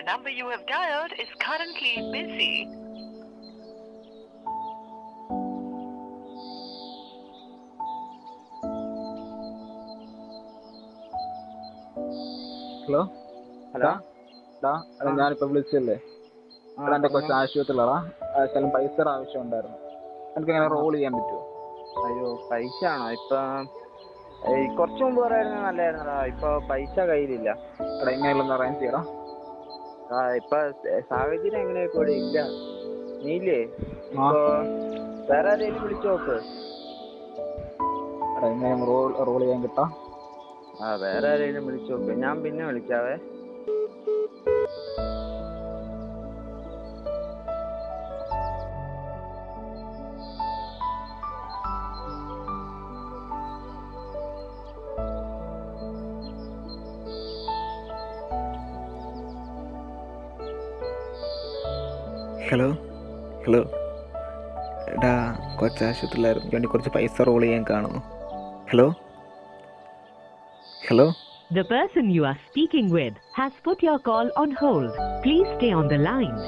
number you have dialed is currently busy. Hello hello എടാ ഞാനിപ്പോ വിളിച്ചല്ലേ എടാ എൻ്റെ കൊച്ചു ആശുപത്രിയിലാടാ. ശകലം പൈസ ആവശ്യം ഉണ്ടായിരുന്നു. എനിക്ക് എങ്ങനെ റോൾ ചെയ്യാൻ പറ്റുമോ? അയ്യോ, പൈസ ആണോ? ഇപ്പം കുറച്ച് മുമ്പ് പറയായിരുന്നു നല്ലായിരുന്നടാ. ഇപ്പൊ പൈസ കയ്യിലില്ല. എടാ എങ്ങനെയുള്ള അറേഞ്ച് ചെയ്യടാ. ഇപ്പൊ സാഹചര്യം എങ്ങനെയൊക്കെ ഇവിടെ ഇല്ല. നീയില്ലേ ഇപ്പൊ വേറെ ആരെങ്കിലും വിളിച്ചു നോക്ക്. എടാ എങ്ങനെ റോൾ ചെയ്യാൻ കിട്ടാ? വേറെ ആരെങ്കിലും വിളിച്ചു നോക്ക്. ഞാൻ പിന്നെ വിളിക്കാവേ. ഹലോ എടാ കൊച്ചാശുപത്രിയിലായിരുന്നു. വേണ്ടി കുറച്ച് പൈസ റോൾ ചെയ്യാൻ കാണുമോ? Hello The person you are speaking with has put your call on hold. Please stay on the line.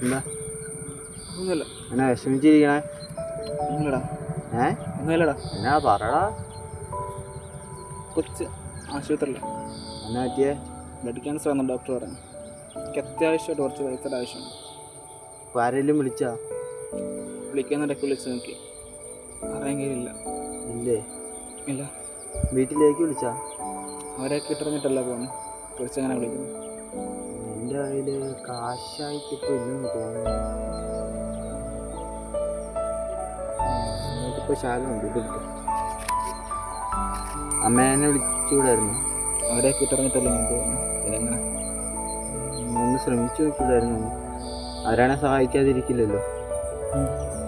എന്താ ഒന്നുമില്ല. എന്നാ വിഷമിച്ചിരിക്കണേ? ഒന്നുമില്ലടാ. ഒന്നുമില്ലടാ. എന്നാ പറടാ. കൊച്ച് ആശുപത്രിയില്ല. എന്നാ പറ്റിയേ? ബ്ലഡ് ക്യാൻസർ ആണെന്ന് ഡോക്ടർ പറഞ്ഞു. എനിക്ക് അത്യാവശ്യമായിട്ട് കുറച്ച് പൈസയുടെ ആവശ്യമുണ്ട്. ഇപ്പൊ ആരെങ്കിലും വിളിച്ചാ? വിളിക്കാന്നിടയ്ക്ക് വിളിച്ച് നോക്കി, അറിയാൻ കഴിയില്ല. ഇല്ലേ? ഇല്ല. വീട്ടിലേക്ക് വിളിച്ചാ? അവരെ കിട്ടറിഞ്ഞിട്ടല്ല പോകുന്നു. വിളിച്ചങ്ങനെ വിളിക്കുന്നു. എൻ്റെ കയ്യില് കാശായിട്ടിപ്പോൾ ഇല്ലെന്ന് തോന്നുന്നു. നമുക്കിപ്പോൾ ശാലമുണ്ട്, ഇതെടുത്ത് അമ്മേനെ വിളിച്ചുകൂടായിരുന്നു? അവരെ കിട്ടറിഞ്ഞിട്ടല്ല ഞാൻ പോകുന്നു. ഇതെങ്ങനെ? ഒന്ന് ശ്രമിച്ചു നോക്കിക്കൂടായിരുന്നു? ആരാണെ സഹായിക്കാതിരിക്കില്ലല്ലോ.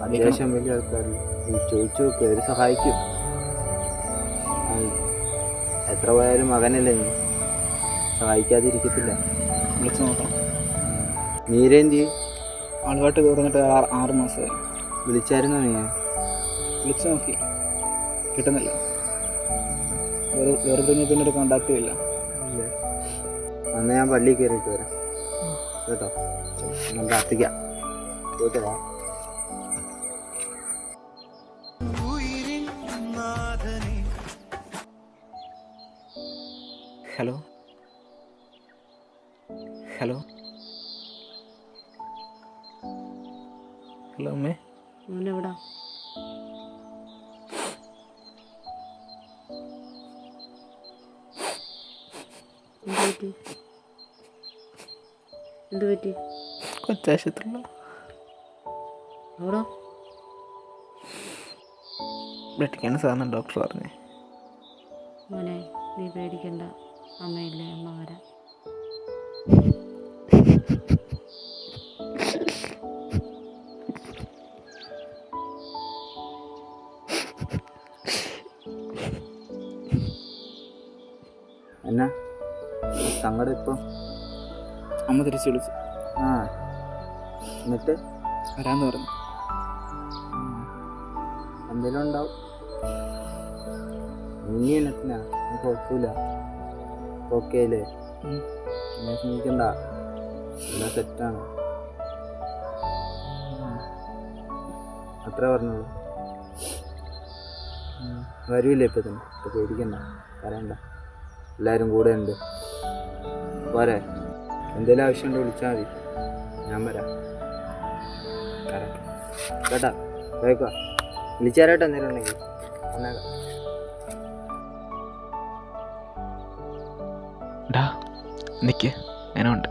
അത്യാവശ്യം വലിയ ആൾക്കാരല്ലേ. ചോദിച്ചു നോക്കുക, അവർ സഹായിക്കും. എത്ര പോയാലും മകനല്ലേ, നീ സഹായിക്കാതിരിക്കത്തില്ല. വിളിച്ച് നോക്കണം. മീരേന്തി ആളുമായിട്ട് കുറഞ്ഞിട്ട് 6 മാസമായി. വിളിച്ചായിരുന്നോ നീ? വിളിച്ച് നോക്കി, കിട്ടുന്നില്ല. വെറുതെ പിന്നെ ഒരു കോണ്ടാക്റ്റും ഇല്ല. അന്ന് ഞാൻ പള്ളിയിൽ കയറിയിട്ട് വരാം കേട്ടോ. ഞാൻ പ്രാർത്ഥിക്കാം. കേട്ടോ. ഹലോ അമ്മേ. മോനെവിടാ? എന്ത് പറ്റി? കൊച്ചാശുപത്രിയില. എവിടാ? ബ്ലഡ് ക്യാൻസർ ആണെന്ന് ഡോക്ടർ പറഞ്ഞേ. മോനെ, നീ പേടിക്കണ്ട. അമ്മയില്ലേ, അമ്മ വരാം. എന്നാ സങ്കടം ഇപ്പം? അമ്മ തിരിച്ച് വിളിച്ചു. എന്നിട്ട് വരാമെന്ന് പറഞ്ഞു. എന്തെങ്കിലും ഉണ്ടാവും. ഇനി എന്നത്തിനാ? കുഴപ്പമില്ല. ഓക്കെ അല്ലേ? എന്നെ സ്നേഹിക്കണ്ട. എല്ലാം സെറ്റാണ്. അത്ര പറഞ്ഞോളൂ. വരില്ലേ ഇപ്പം തന്നെ? ഇപ്പം പേടിക്കണ്ട, പറയണ്ട. എല്ലാവരും കൂടെ ഉണ്ട്. പോരെ? എന്തെങ്കിലും ആവശ്യമുണ്ടോ വിളിച്ചാൽ മതി, ഞാൻ വരാം. കേട്ടാ? കേൾക്കുക. വിളിച്ചാരേട്ടോ എന്തെങ്കിലും ഉണ്ടെങ്കിൽ വന്നേക്കാം. നിൽക്ക്, ഞാനുണ്ട്.